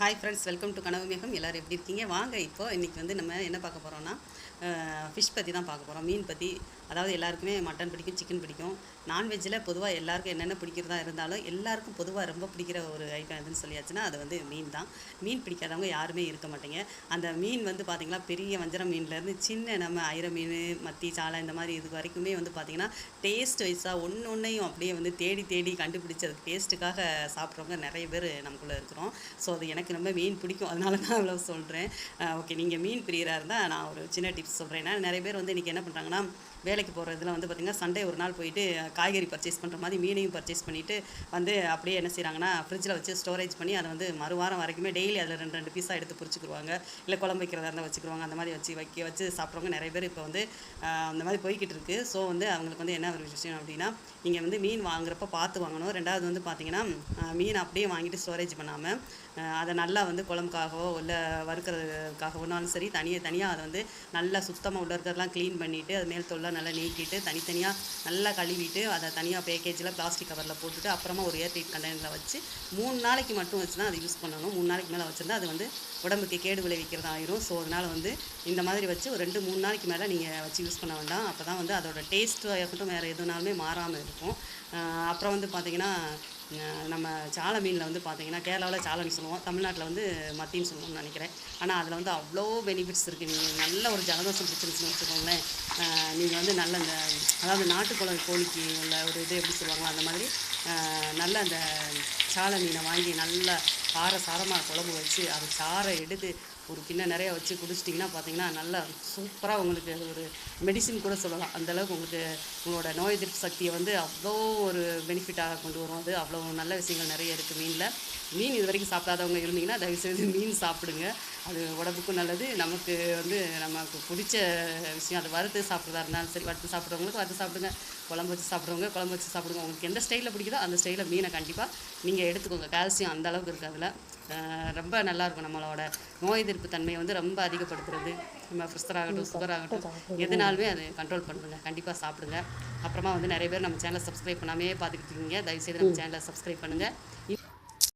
Hi friends, welcome to கனவு மேகம். எல்லோரும் எப்படி இருக்கீங்க? வாங்க இன்றைக்கி வந்து நம்ம என்ன பார்க்க போகிறோன்னா, ஃபிஷ் பற்றி தான் பார்க்க போகிறோம். மீன் பற்றி. அதாவது எல்லாருக்குமே மட்டன் பிடிக்கும், சிக்கன் பிடிக்கும். நான்வெஜ்ஜில் பொதுவாக எல்லாருக்கும் என்னென்ன பிடிக்கிறதா இருந்தாலும் எல்லாருக்கும் பொதுவாக ரொம்ப பிடிக்கிற ஒரு ஐட்டம் எதுன்னு சொல்லியாச்சுன்னா அது வந்து மீன் தான். மீன் பிடிக்காதவங்க யாருமே இருக்க மாட்டேங்க. அந்த மீன் வந்து பார்த்திங்கன்னா பெரிய வஞ்சரம் மீன்லேருந்து சின்ன நம்ம ஐர மீன், மத்தி, சாலை இந்த மாதிரி இது வரைக்குமே வந்து பார்த்திங்கன்னா டேஸ்ட் வைஸாக ஒன்றையும் அப்படியே வந்து தேடி தேடி கண்டுபிடிச்சி அது டேஸ்ட்டுக்காக சாப்பிட்றவங்க நிறைய பேர் நமக்குள்ளே இருக்கிறோம். ஸோ அது எனக்கு ரொம்ப மீன் பிடிக்கும், அதனால தான் அவ்வளோ சொல்கிறேன். ஓகே, நீங்கள் மீன் பிரியராக இருந்தால் நான் ஒரு சின்ன டிப்ஸ் சொல்கிறேன். ஏன்னா நிறைய பேர் வந்து இன்றைக்கி என்ன பண்ணுறாங்கன்னா, வேலைக்கு போகிறதுல வந்து பார்த்திங்கன்னா சண்டே ஒரு நாள் போயிட்டு காய்கறி பர்ச்சேஸ் பண்ணுற மாதிரி மீனையும் பர்ச்சேஸ் பண்ணிவிட்டு வந்து அப்படியே என்ன செய்கிறாங்கன்னா ஃப்ரிட்ஜில் வச்சு ஸ்டோரேஜ் பண்ணி அதை வந்து மறுவாரம் வரைக்குமே டெய்லி அதில் ரெண்டு பீஸாக எடுத்து பொரிச்சுக்குருவாங்க. இல்லை குழம்பு வைக்கிறதா இருந்தால் வச்சுக்குருவாங்க. அந்த மாதிரி வச்சு சாப்பிட்றவங்க நிறைய பேர் இப்போ வந்து அந்த மாதிரி போய்கிட்டு இருக்குது. ஸோ வந்து அவங்களுக்கு வந்து என்ன ஒரு விஷயம் அப்படின்னா, நீங்கள் வந்து மீன் வாங்குறப்ப பார்த்து வாங்கணும். ரெண்டாவது வந்து பார்த்திங்கன்னா மீன் அப்படியே வாங்கிட்டு ஸ்டோரேஜ் பண்ணாமல் அதை நல்லா வந்து குழம்புக்காகவோ இல்லை வறுக்கிறதுக்காகவோனாலும் சரி தனியாக அதை வந்து நல்லா சுத்தமாக உள்ள இருக்கிறதெல்லாம் க்ளீன் பண்ணிவிட்டு அது மேல் தொல்லாம் நல்லா நீக்கிட்டு தனித்தனியாக நல்லா கழுவிட்டு அதை தனியாக பேக்கேஜில் பிளாஸ்டிக் கவரில் போட்டுட்டு அப்புறமா ஒரு ஏர்டைட் கண்டெய்னரில் வச்சு 3 நாளைக்கு மட்டும் வச்சு தான் அதை யூஸ் பண்ணணும். 3 நாளைக்கு மேலே வச்சுருந்தா அது வந்து உடம்புக்கு கேடு விளைவிக்கிறதா ஆயிரும். ஸோ அதனால் வந்து இந்த மாதிரி வச்சு ஒரு 2-3 நாளைக்கு மேலே நீங்கள் வச்சு யூஸ் பண்ண வேண்டாம். அப்போ தான் வந்து அதோட டேஸ்ட்டாக இருக்கட்டும் வேறு எதுனாலுமே மாறாமல் இருக்கும். அப்புறம் வந்து பார்த்திங்கன்னா நம்ம சாலை மீனில் வந்து பார்த்திங்கன்னா கேரளாவில் சாலைன்னு சொல்லுவோம், தமிழ்நாட்டில் வந்து மத்தின்னு சொல்லுவோம்னு நினைக்கிறேன். ஆனால் அதில் வந்து அவ்வளோ பெனிஃபிட்ஸ் இருக்குது. நீங்கள் நல்ல ஒரு ஜலதோஷம் பிடிச்சிருச்சுன்னு வச்சுக்கோங்களேன், நீங்கள் வந்து நல்ல இந்த அதாவது நாட்டுக்குளம் கோழிக்கு உள்ள ஒரு இது எப்படி சொல்லுவாங்களோ அந்த மாதிரி நல்ல அந்த சாலை மீனை வாங்கி நல்லா சாரமாக குழம்பு வச்சு அது சாரை எடுத்து ஒரு கிண்ணம் நிறையா வச்சு குடிச்சிட்டிங்கன்னா பார்த்திங்கன்னா நல்லா சூப்பராக உங்களுக்கு அது ஒரு மெடிசின் கூட சொல்லலாம். அந்தளவுக்கு உங்களுக்கு உங்களோட நோய் எதிர்ப்பு சக்தியை வந்து அவ்வளோ ஒரு பெனிஃபிட்டாக கொண்டு வரும். அது அவ்வளோ நல்ல விஷயங்கள் நிறைய இருக்குது மீனில். மீன் இது வரைக்கும் சாப்பிடாதவங்க இருந்தீங்கன்னா தயவுசெய்து மீன் சாப்பிடுங்க. அது உடம்புக்கும் நல்லது. நமக்கு வந்து நமக்கு பிடிச்ச விஷயம் அது வறுத்து சாப்பிட்றதா இருந்தாலும் சரி, வறுத்து சாப்பிட்றவங்களுக்கு வறுத்து சாப்பிடுங்க, குழம்பு வச்சு சாப்பிட்றவங்க குழம்பு வச்சு சாப்பிடுங்க. உங்களுக்கு எந்த ஸ்டைலில் பிடிக்குதோ அந்த ஸ்டைலில் மீனை கண்டிப்பாக நீங்கள் எடுத்துக்கோங்க. கால்சியம் அந்த அளவுக்கு இருக்குது அதில். ரொம்ப நல்லாயிருக்கும். நம்மளோட நோய் எதிர்ப்பு தன்மையை வந்து ரொம்ப அதிகப்படுத்துறது. நம்ம ப்ரெஷர் ஆகட்டும், சுகர் ஆகட்டும், எதுனாலுமே அது கண்ட்ரோல் பண்ணுங்க. கண்டிப்பாக சாப்பிடுங்க. அப்புறமா வந்து நிறைய பேர் நம்ம சேனலை சப்ஸ்கிரைப் பண்ணாமே பார்த்துக்கிட்டு இருக்கீங்க. தயவுசெய்து நம்ம சேனலை சப்ஸ்கிரைப் பண்ணுங்கள்.